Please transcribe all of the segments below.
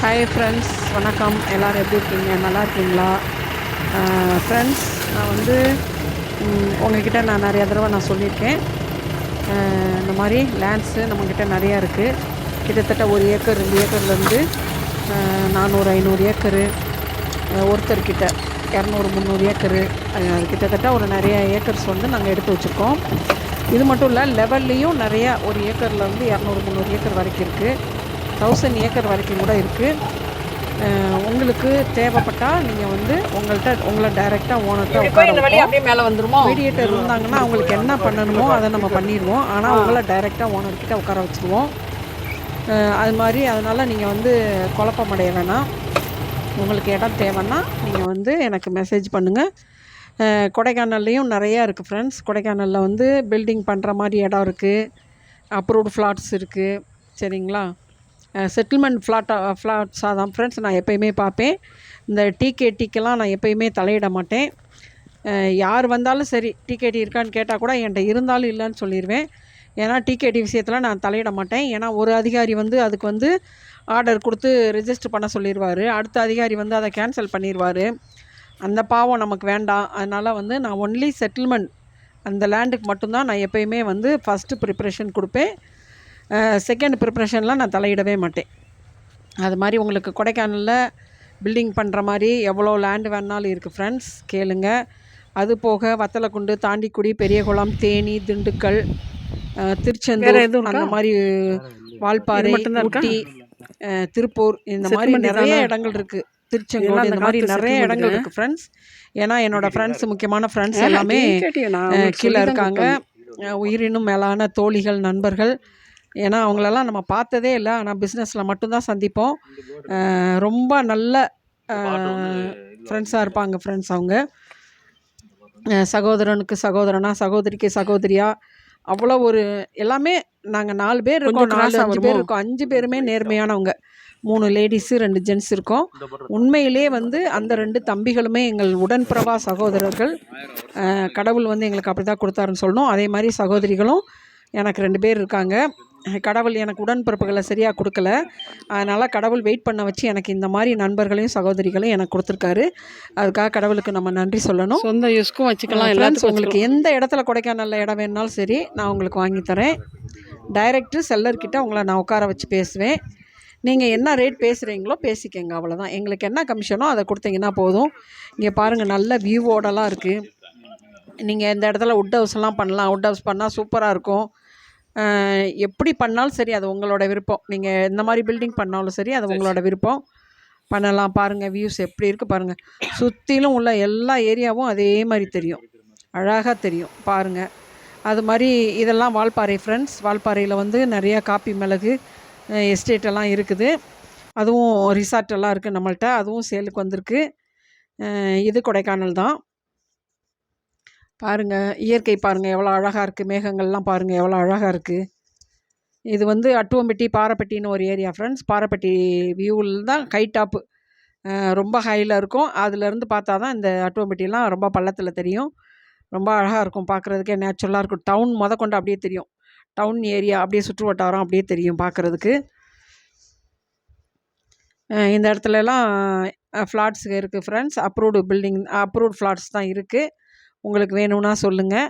Hi friends, வணக்கம். எல்லோரும் எப்படி இருக்கீங்க? நல்லா இருக்கீங்களா? ஃப்ரெண்ட்ஸ், நான் வந்து உங்கள்கிட்ட நிறையா தடவை சொல்லியிருக்கேன். இந்த மாதிரி லேண்ட்ஸு நம்மக்கிட்ட நிறையா இருக்குது. கிட்டத்தட்ட 1 ஏக்கர் 2 ஏக்கர்லேருந்து 400-500 ஏக்கரு, ஒருத்தர்கிட்ட 200-300 ஏக்கரு, கிட்டத்தட்ட ஒரு நிறைய ஏக்கர்ஸ் வந்து நாங்கள் எடுத்து வச்சுருக்கோம். இது மட்டும் இல்லை, லெவல்லையும் நிறையா 1 ஏக்கரில் வந்து 200-300 ஏக்கர் வரைக்கும் இருக்குது. 1000 ஏக்கர் வரைக்கும் கூட இருக்குது. உங்களுக்கு தேவைப்பட்டால் நீங்கள் வந்து உங்களை டைரெக்டாக ஓனர்கிட்ட அப்படியே மேலே வந்துருமோ. மீடியேட்டர் இருந்தாங்கன்னா அவங்களுக்கு என்ன பண்ணணுமோ அதை நம்ம பண்ணிடுவோம். ஆனால் உங்களை டைரெக்டாக ஓனர்கிட்ட உட்கார வச்சுருவோம். அது மாதிரி அதனால் நீங்கள் வந்து குழப்பமடைய வேணாம். உங்களுக்கு இடம் தேவைன்னா நீங்கள் வந்து எனக்கு மெசேஜ் பண்ணுங்கள். கொடைக்கானல்லையும் நிறையா இருக்குது ஃப்ரெண்ட்ஸ். கொடைக்கானலில் வந்து பில்டிங் பண்ணுற மாதிரி இடம் இருக்குது. அப்ரூவ்டு ஃப்ளாட்ஸ் இருக்குது. சரிங்களா? செட்டில்மெண்ட் ஃப்ளாட்ஸாக தான் ஃப்ரெண்ட்ஸ் நான் எப்போயுமே பார்ப்பேன். இந்த டிகேடிக்கெல்லாம் நான் எப்போயுமே தலையிட மாட்டேன். யார் வந்தாலும் சரி, டிகேடி இருக்கான்னு கேட்டால் கூட என்கிட்ட இருந்தாலும் இல்லைன்னு சொல்லிடுவேன். ஏன்னா டிகேடி விஷயத்தில் நான் தலையிட மாட்டேன். ஏன்னா ஒரு அதிகாரி வந்து அதுக்கு வந்து ஆர்டர் கொடுத்து ரிஜிஸ்டர் பண்ண சொல்லிடுவார். அடுத்த அதிகாரி வந்து அதை கேன்சல் பண்ணிடுவார். அந்த பாவம் நமக்கு வேண்டாம். அதனால் வந்து நான் ஒன்லி செட்டில்மெண்ட் அந்த லேண்டுக்கு மட்டும்தான் நான் எப்போயுமே வந்து ஃபஸ்ட்டு ப்ரிப்ரேஷன் கொடுப்பேன். செகண்ட் ப்ரிப்ரேஷன்லாம் நான் தலையிடவே மாட்டேன். அது மாதிரி உங்களுக்கு கொடைக்கானலில் பில்டிங் பண்ணுற மாதிரி எவ்வளோ லேண்டு வேணாலும் இருக்குது ஃப்ரெண்ட்ஸ், கேளுங்க. அது போக வத்தலக்குண்டு, தாண்டிக்குடி, பெரியகுளம், தேனி, திண்டுக்கல், திருச்செந்தூர், அந்த மாதிரி வால்பாறை, ஊட்டி, திருப்பூர், இந்த மாதிரி நிறைய இடங்கள் இருக்குது. திருச்செங்கோடு, இந்த மாதிரி நிறைய இடங்கள் இருக்குது ஃப்ரெண்ட்ஸ். ஏன்னா என்னோடய ஃப்ரெண்ட்ஸ், முக்கியமான ஃப்ரெண்ட்ஸ் எல்லாமே கீழே இருக்காங்க. உயிரினும் மேலான தோழிகள், நண்பர்கள். ஏன்னா அவங்களெல்லாம் நம்ம பார்த்ததே இல்லை. ஆனால் பிஸ்னஸில் மட்டும்தான் சந்திப்போம். ரொம்ப நல்ல ஃப்ரெண்ட்ஸாக இருப்பாங்க ஃப்ரெண்ட்ஸ். அவங்க சகோதரனுக்கு சகோதரனா, சகோதரிக்கு சகோதரியா, அவ்வளோ ஒரு எல்லாமே. நாங்கள் 4 பேர் இருக்கோம், 4-5 பேர் இருக்கோம். 5 பேருமே நேர்மையானவங்க. 3 லேடிஸு 2 ஜென்ட்ஸ் இருக்கோம். உண்மையிலே வந்து அந்த 2 தம்பிகளுமே எங்கள் உடன்பிறவா சகோதரர்கள். கடவுள் வந்து எங்களுக்கு அப்படி தான் கொடுத்தாருன்னு சொல்லணும். அதே மாதிரி சகோதரிகளும் எனக்கு 2 பேர் இருக்காங்க. கடவுள் எனக்கு உடன்பிறப்புகளை சரியாக கொடுக்கல. அதனால் கடவுள் வெயிட் பண்ண வச்சு எனக்கு இந்த மாதிரி நண்பர்களையும் சகோதரிகளையும் எனக்கு கொடுத்துருக்காரு. அதுக்காக கடவுளுக்கு நம்ம நன்றி சொல்லணும். சொந்த யூஸ்க்கும் வச்சுக்கலாம். எல்லாத்துக்கும் உங்களுக்கு எந்த இடத்துல கொடைக்கானலில் இடம் வேணுனாலும் சரி, நான் உங்களுக்கு வாங்கித்தரேன். டைரெக்டு செல்லர்கிட்ட உங்களை நான் உட்கார வச்சு பேசுவேன். நீங்கள் என்ன ரேட் பேசுகிறீங்களோ பேசிக்கங்க, அவ்வளோதான். எங்களுக்கு என்ன கமிஷனோ அதை கொடுத்தீங்கன்னா போதும். இங்கே பாருங்கள், நல்ல வியூவோடலாம் இருக்குது. நீங்கள் இந்த இடத்துல வுட் ஹவுஸ்லாம் பண்ணலாம். வுட் ஹவுஸ் பண்ணால் சூப்பராக இருக்கும். எப்படி பண்ணாலும் சரி, அது உங்களோட விருப்பம். நீங்கள் இந்த மாதிரி பில்டிங் பண்ணாலும் சரி, அது உங்களோட விருப்பம். பண்ணலாம். பாருங்கள் வியூஸ் எப்படி இருக்குது பாருங்கள். சுற்றிலும் உள்ள எல்லா ஏரியாவும் அதே மாதிரி தெரியும், அழகாக தெரியும் பாருங்கள். அது மாதிரி இதெல்லாம் வால்பாறை ஃப்ரெண்ட்ஸ். வால்பாறையில் வந்து நிறையா காப்பி மிளகு எஸ்டேட்டெல்லாம் இருக்குது. அதுவும் ரிசார்ட்டெல்லாம் இருக்குது நம்மள்கிட்ட. அதுவும் சேலுக்கு வந்திருக்கு. இது கொடைக்கானல் தான். பாருங்கள், இயற்கை பாருங்கள் எவ்வளோ அழகாக இருக்குது. மேகங்கள்லாம் பாருங்கள் எவ்வளோ அழகாக இருக்குது. இது வந்து அட்டுவம்பட்டி, பாறைப்பட்டின்னு ஒரு ஏரியா ஃப்ரெண்ட்ஸ். பாறைப்பட்டி வியூவில் தான் ஹை டாப்பு, ரொம்ப ஹையில் இருக்கும். அதுலேருந்து பார்த்தா தான் இந்த அட்டுவம்பட்டிலாம் ரொம்ப பள்ளத்தில் தெரியும். ரொம்ப அழகாக இருக்கும், பார்க்குறதுக்கே நேச்சுரலாக இருக்கும். டவுன் கொண்டு அப்படியே தெரியும். டவுன் ஏரியா அப்படியே சுற்று வட்டாரம் அப்படியே தெரியும் பார்க்குறதுக்கு. இந்த இடத்துலலாம் ஃப்ளாட்ஸ் இருக்குது friends. Approved building, approved flats தான் இருக்குது. உங்களுக்கு வேணும்னா சொல்லுங்கள்.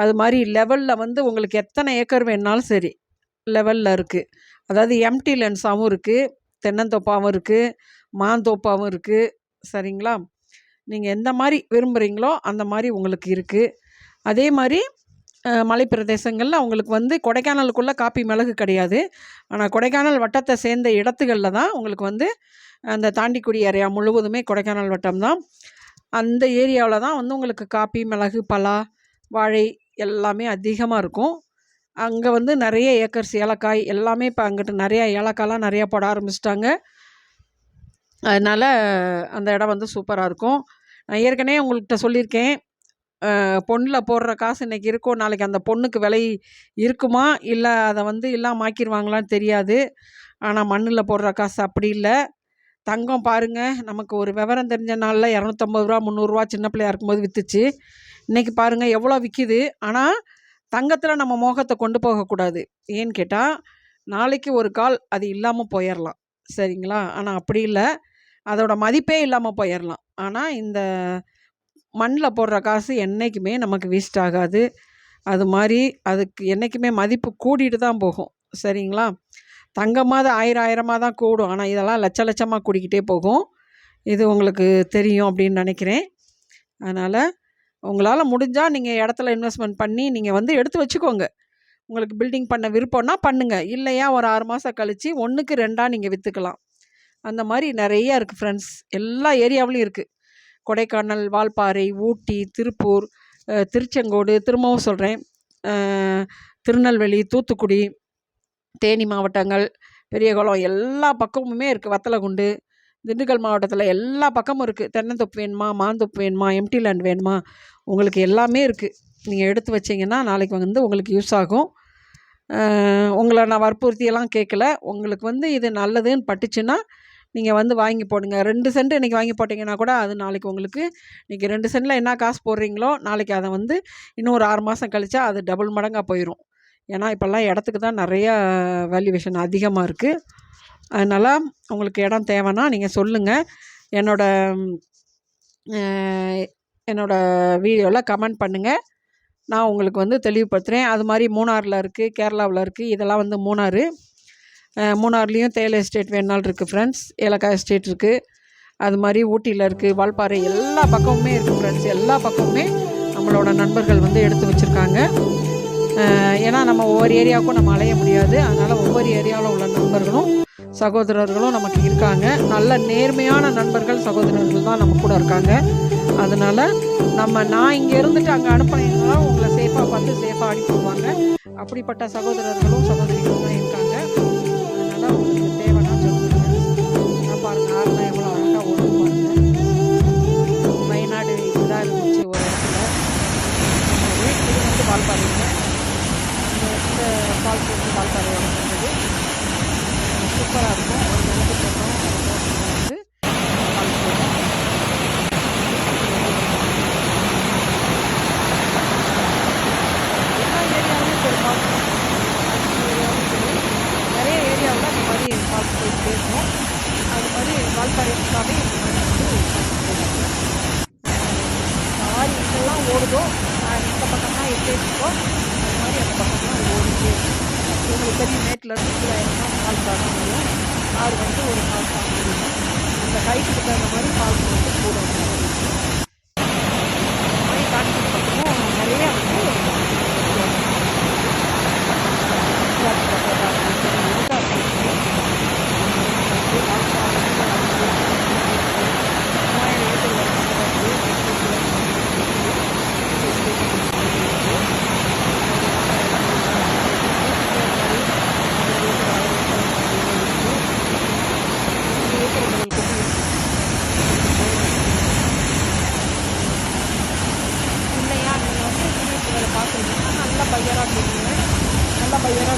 அது மாதிரி லெவலில் வந்து உங்களுக்கு எத்தனை ஏக்கர் வேணுனாலும் சரி, லெவலில் இருக்குது. அதாவது எம்டி லேண்ட்ஸாகவும் இருக்குது, தென்னந்தோப்பாகவும் இருக்குது, மாந்தோப்பாகவும் இருக்குது. சரிங்களா? நீங்கள் எந்த மாதிரி விரும்புகிறீங்களோ அந்த மாதிரி உங்களுக்கு இருக்குது. அதே மாதிரி மலை பிரதேசங்களில் உங்களுக்கு வந்து கொடைக்கானலுக்குள்ளே காப்பி மிளகு கிடையாது. ஆனால் கொடைக்கானல் வட்டத்தை சேர்ந்த இடத்துகளில் தான் உங்களுக்கு வந்து அந்த தாண்டிக்குடி ஏரியா முழுவதுமே கொடைக்கானல் வட்டம் தான். அந்த ஏரியாவில் தான் வந்து உங்களுக்கு காப்பி, மிளகு, பலா, வாழை எல்லாமே அதிகமாக இருக்கும். அங்கே வந்து நிறைய ஏக்கர்ஸ் ஏலக்காய் எல்லாமே இப்போ அங்கிட்டு நிறையா ஏலக்காய்லாம் நிறையா போட ஆரம்பிச்சிட்டாங்க. அதனால் அந்த இடம் வந்து சூப்பராக இருக்கும். நான் ஏற்கனவே உங்கள்கிட்ட சொல்லியிருக்கேன், பொண்ணில் போடுற காசு இன்றைக்கி இருக்கும், நாளைக்கு அந்த பொண்ணுக்கு விலை இருக்குமா இல்லை அதை வந்து இல்லாமல் ஆக்கிடுவாங்களான்னு தெரியாது. ஆனால் மண்ணில் போடுற காசு அப்படி இல்லை. தங்கம் பாருங்கள், நமக்கு ஒரு விவரம் தெரிஞ்ச நாளில் 250 ரூபா 300 ரூபா சின்ன பிள்ளையா இருக்கும்போது விற்றுச்சு. இன்றைக்கி பாருங்கள் எவ்வளோ விற்கிது. ஆனால் தங்கத்தில் நம்ம மோகத்தை கொண்டு போகக்கூடாது. ஏன்னு கேட்டால் நாளைக்கு ஒரு கால் அது இல்லாமல் போயிடலாம். சரிங்களா? ஆனால் அப்படி இல்லை, அதோட மதிப்பே இல்லாமல் போயிடலாம். ஆனால் இந்த மண்ணில் போடுற காசு என்றைக்குமே நமக்கு வேஸ்ட் ஆகாது. அது மாதிரி அதுக்கு என்றைக்குமே மதிப்பு கூடிட்டு தான் போகும். சரிங்களா? தங்கமாவது 1000 தான் கூடும். ஆனால் இதெல்லாம் லட்சமாக கூடிக்கிட்டே போகும். இது உங்களுக்கு தெரியும் அப்படின்னு நினைக்கிறேன். அதனால் உங்களால் முடிஞ்சால் நீங்கள் இடத்துல இன்வெஸ்ட்மெண்ட் பண்ணி நீங்கள் வந்து எடுத்து வச்சுக்கோங்க. உங்களுக்கு பில்டிங் பண்ண விருப்பம்னா பண்ணுங்கள். இல்லையா ஒரு 6 மாதம் கழித்து 1க்கு 2ஆக நீங்கள் விற்றுக்கலாம். அந்த மாதிரி நிறைய இருக்குது ஃப்ரெண்ட்ஸ். எல்லா ஏரியாவிலையும் இருக்குது. கொடைக்கானல், வால்பாறை, ஊட்டி, திருப்பூர், திருச்செங்கோடு, திரும்பவும் சொல்கிறேன், திருநெல்வேலி, தூத்துக்குடி, தேனி மாவட்டங்கள், பெரியகுளம் எல்லா பக்கமுமே இருக்குது. வத்தலகுண்டு, திண்டுக்கல் மாவட்டத்தில் எல்லா பக்கமும் இருக்குது. தென்னந்தோப்பு வேணுமா, மாந்தோப்பு வேணுமா, எம்டி லேண்ட் வேணுமா, உங்களுக்கு எல்லாமே இருக்குது. நீங்கள் எடுத்து வச்சிங்கன்னா நாளைக்கு வந்து உங்களுக்கு யூஸ் ஆகும். உங்களை நான் வற்புறுத்தியெல்லாம் கேட்கல. உங்களுக்கு வந்து இது நல்லதுன்னு பட்டுச்சுன்னா நீங்கள் வந்து வாங்கி போடுங்க. 2 சென்ட் இன்றைக்கி வாங்கி போட்டிங்கன்னா கூட அது நாளைக்கு உங்களுக்கு இன்றைக்கி 2 சென்ட்டில் என்ன காசு போடுறீங்களோ நாளைக்கு அதை வந்து இன்னும் ஒரு 6 மாதம் கழிச்சா அது டபுள் மடங்காக போயிடும். ஏன்னா இப்போல்லாம் இடத்துக்கு தான் நிறையா வேல்யூவேஷன் அதிகமாக இருக்குது. அதனால் உங்களுக்கு இடம் தேவைன்னா நீங்கள் சொல்லுங்கள். என்னோடய வீடியோவில் கமெண்ட் பண்ணுங்கள். நான் உங்களுக்கு வந்து தெளிவுபடுத்துகிறேன். அது மாதிரி மூணாறில் இருக்குது, கேரளாவில் இருக்குது. இதெல்லாம் வந்து மூணாறுலேயும் தேயிலை எஸ்டேட் வேணுனாலும் இருக்குது ஃப்ரெண்ட்ஸ். ஏலக்காய் எஸ்டேட் இருக்குது. அது மாதிரி ஊட்டியில் இருக்குது, வால்பாறை, எல்லா பக்கமுமே இருக்குது ஃப்ரெண்ட்ஸ். எல்லா பக்கமுமே நம்மளோட நண்பர்கள் வந்து எடுத்து வச்சுருக்காங்க. ஏன்னா நம்ம ஒவ்வொரு ஏரியாவுக்கும் நம்ம அலைய முடியாது. அதனால் ஒவ்வொரு ஏரியாவில் உள்ள நண்பர்களும் சகோதரர்களும் நமக்கு இருக்காங்க. நல்ல நேர்மையான நண்பர்கள், சகோதரர்கள் தான் நம்ம கூட இருக்காங்க. அதனால் நான் இங்கே இருந்துட்டு அங்கே அனுப்பினீங்கன்னா உங்களை சேஃபாக பார்த்து சேஃபாக அனுப்பிடுவாங்க. அப்படிப்பட்ட சகோதரர்களும் சகோதரிகளும் தான் இருக்காங்க. அதனால் உங்களுக்கு தேவைன்னா சொல்லுங்கள். பாருங்கள், ஆறுலாம் எவ்வளோ அழகாக ஓடும் பாருங்கள். வயநாடு இதுதான் இருந்துச்சு ஒரு இடத்துல. இது வந்து வால்பாறைங்க. இந்த ஃபால்ஸ் வந்து வால்பாறையோட இருந்தது. சூப்பராக இருக்கும். ஒரு நிலத்து போட்டோம் வந்து ஃபால்ஸ் போட்டோம். எல்லா ஏரியாவிலும் சரி ஃபால்ஸ், ஏரியாவும் சரி நிறைய ஏரியாவில் இந்த மாதிரி ஃபால்ஸ் போயிட்டு இருக்கும். அது மாதிரி வால்பாறை ஃபுல்லாகவே இந்த மாதிரி வந்து ஃபால்ஸ் போயிடுவாங்க. ஆறு எங்கெல்லாம் ஓடுதோ, இந்த பக்கம்லாம் எப்படி இருக்கோ அது மாதிரி அந்த பக்கம்லாம் ஓடிட்டே இருக்கும். உங்களுக்கு தெரியும், மேட்டிலேருந்து கீழே இறங்கினா ஃபால்ஸ் ஆக முடியும். ஆறு வந்து ஒரு ஃபால்ஸ் ஆக முடியும். அந்த ஹைட்டுக்கு தகுந்த மாதிரி ஃபால்ஸ் வந்து கூட மாதிரி காஞ்சிபுரம் பக்கமும் நிறைய வந்து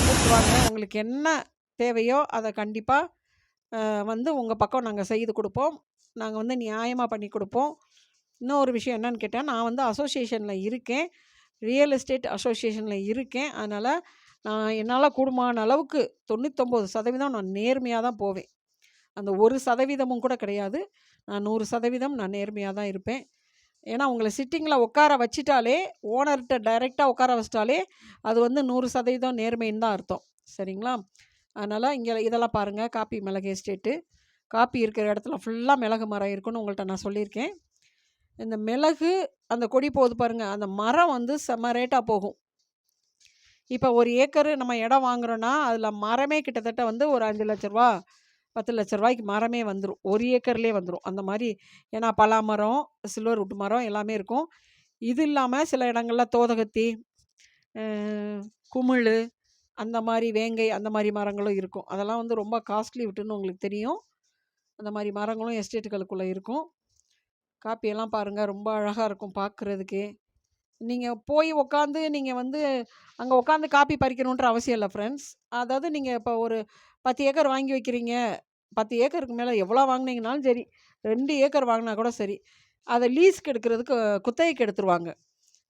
கூப்பிடுவாங்க. உங்களுக்கு என்ன தேவையோ அதை கண்டிப்பாக வந்து உங்கள் பக்கம் நாங்கள் செய்து கொடுப்போம். நாங்கள் வந்து நியாயமாக பண்ணி கொடுப்போம். இன்னொரு விஷயம் என்னன்னு கேட்டால், நான் வந்து அசோசியேஷனில் இருக்கேன், ரியல் எஸ்டேட் அசோசியேஷனில் இருக்கேன். அதனால் என்னால் கூடுமான அளவுக்கு 99% நான் நேர்மையாக தான் போவேன். அந்த 1% கூட கிடையாது. நான் 100% நான் நேர்மையாக தான் இருப்பேன். ஏன்னா உங்களை சிட்டிங்கில் உட்கார வச்சிட்டாலே, ஓனர்கிட்ட டைரெக்டாக உட்கார வச்சிட்டாலே அது வந்து 100% நேர்மைன்னு தான் அர்த்தம். சரிங்களா? அதனால் இங்கே இதெல்லாம் பாருங்கள், காப்பி மிளகு எஸ்டேட்டு. காப்பி இருக்கிற இடத்துல ஃபுல்லாக மிளகு மரம் இருக்குன்னு உங்கள்கிட்ட நான் சொல்லியிருக்கேன். இந்த மிளகு அந்த கொடி போகுது பாருங்கள், அந்த மரம் வந்து செம்ம ரேட்டாக போகும். இப்போ 1 ஏக்கரு நம்ம இடம் வாங்குகிறோன்னா அதில் மரமே கிட்டத்தட்ட வந்து ஒரு 5 லட்ச ரூபா 10 லட்ச ரூபாய்க்கு மரமே வந்துடும். 1 ஏக்கர்லேயே வந்துடும் அந்த மாதிரி. ஏன்னா பலா மரம், சில்வர் வுட் மரம் எல்லாமே இருக்கும். இது இல்லாமல் சில இடங்களில் தோதகத்தி, குமிழ், அந்த மாதிரி வேங்கை, அந்த மாதிரி மரங்களும் இருக்கும். அதெல்லாம் வந்து ரொம்ப காஸ்ட்லி வுட்டுன்னு உங்களுக்கு தெரியும். அந்த மாதிரி மரங்களும் எஸ்டேட்டுகளுக்குள்ளே இருக்கும். காப்பியெல்லாம் பாருங்கள், ரொம்ப அழகாக இருக்கும் பார்க்குறதுக்கே. நீங்கள் போய் உட்காந்து நீங்கள் வந்து அங்கே உட்காந்து காப்பி பறிக்கணுன்ற அவசியம் இல்லை ஃப்ரெண்ட்ஸ். அதாவது நீங்கள் இப்போ ஒரு 10 ஏக்கர் வாங்கி வைக்கிறீங்க, 10 ஏக்கருக்கு மேலே எவ்வளோ வாங்கினீங்கனாலும் சரி, 2 ஏக்கர் வாங்கினா கூட சரி, அதை லீஸ்க்கு எடுக்கிறதுக்கு குத்தகைக்கு எடுத்துருவாங்க.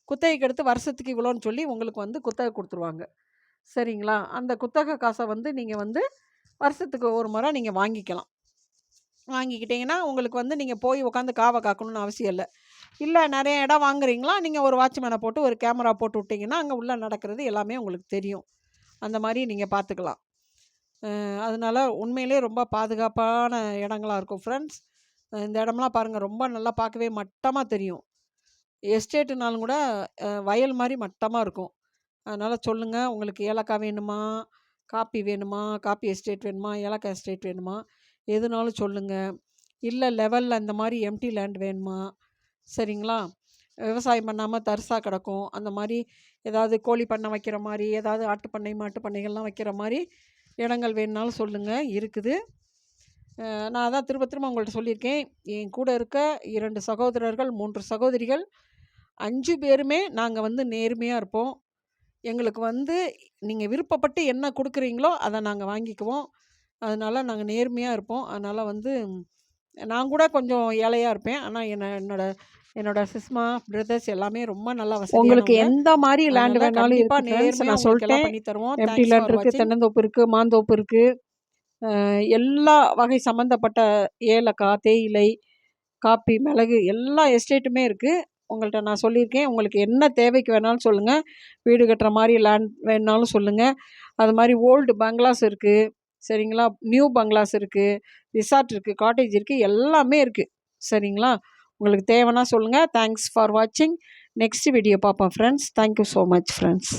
குத்தகைக்கு எடுத்து வருஷத்துக்கு இவ்வளோன்னு சொல்லி உங்களுக்கு வந்து குத்தகை கொடுத்துருவாங்க. சரிங்களா? அந்த குத்தகை காசை வந்து நீங்கள் வந்து வருஷத்துக்கு ஒரு முறை நீங்கள் வாங்கிக்கலாம். வாங்கிக்கிட்டிங்கன்னா உங்களுக்கு வந்து நீங்கள் போய் உட்காந்து காவ காக்கணும்னு அவசியம் இல்லை. இல்லை நிறைய இடம் வாங்குறீங்களா, நீங்கள் ஒரு வாட்ச்மேனை போட்டு ஒரு கேமரா போட்டு விட்டிங்கன்னா அங்கே உள்ளே நடக்கிறது எல்லாமே உங்களுக்கு தெரியும். அந்த மாதிரி நீங்கள் பார்த்துக்கலாம். அதனால உண்மையிலே ரொம்ப பாதுகாப்பான இடங்களா இருக்கும் ஃப்ரெண்ட்ஸ். இந்த இடம்லாம் பாருங்கள், ரொம்ப நல்லா பார்க்கவே மட்டமாக தெரியும். எஸ்டேட்டுனாலும் கூட வயல் மாதிரி மட்டமாக இருக்கும். அதனால் சொல்லுங்கள், உங்களுக்கு ஏலக்காய் வேணுமா, காப்பி வேணுமா, காப்பி எஸ்டேட் வேணுமா, ஏலக்காய் எஸ்டேட் வேணுமா, எதுனாலும் சொல்லுங்கள். இல்லை லெவலில் இந்த மாதிரி எம்டி லேண்ட் வேணுமா, சரிங்களா, விவசாயம் பண்ணாமல் தரிசாக கிடக்கும், அந்த மாதிரி ஏதாவது கோழி பண்ணை வைக்கிற மாதிரி, ஏதாவது ஆட்டு பண்ணை மாட்டு பண்ணைகள்லாம் வைக்கிற மாதிரி இடங்கள் வேணுனாலும் சொல்லுங்கள், இருக்குது. நான் அதான் திரும்ப திரும்ப உங்கள்கிட்ட சொல்லியிருக்கேன், என் கூட இருக்க 2 சகோதரர்கள் 3 சகோதரிகள் 5 பேருமே நாங்கள் வந்து நேர்மையாக இருப்போம். எங்களுக்கு வந்து நீங்கள் விருப்பப்பட்டு என்ன கொடுக்குறீங்களோ அதை நாங்கள் வாங்கிக்குவோம். அதனால் நாங்கள் நேர்மையாக இருப்போம். அதனால் வந்து நான் கூட கொஞ்சம் ஏழையாக இருப்பேன். ஆனால் என்னோட சிஸ்மா பிரதர்ஸ் எல்லாமே ரொம்ப நல்லா உங்களுக்கு வசதியானவங்க. எந்த மாதிரி லேண்ட் அதனால வேணாலும் கண்டிப்பாக இருக்கு friends. நேர்மையாக நான் உங்களுக்கு எல்லாம் சொல்லிட்டேன். பண்ணி தருவோம். எம்டி தேங்க்ஸ் லேண்ட் ஃபார் இருக்கு, வாட்சிங். தென்னந்தோப்பு இருக்கு, மாந்தோப்பு இருக்கு, எல்லா வகை சம்மந்தப்பட்ட ஏலக்காய், தேயிலை, காப்பி, மிளகு எல்லா எஸ்டேட்டுமே இருக்குது. உங்கள்கிட்ட நான் சொல்லியிருக்கேன், உங்களுக்கு என்ன தேவைக்கு வேணாலும் சொல்லுங்கள். வீடு கட்டுற மாதிரி லேண்ட் வேணுனாலும் சொல்லுங்கள். அது மாதிரி ஓல்டு பங்களாஸ் இருக்குது, சரிங்களா, நியூ பங்களாஸ் இருக்குது, ரிசார்ட் இருக்குது, காட்டேஜ் இருக்குது, எல்லாமே இருக்குது, சரிங்களா. உங்களுக்கு தேவைன்னா சொல்லுங்கள். தேங்க்ஸ் ஃபார் வாட்சிங். நெக்ஸ்ட் வீடியோ பார்ப்போம் friends. Thank you so much friends.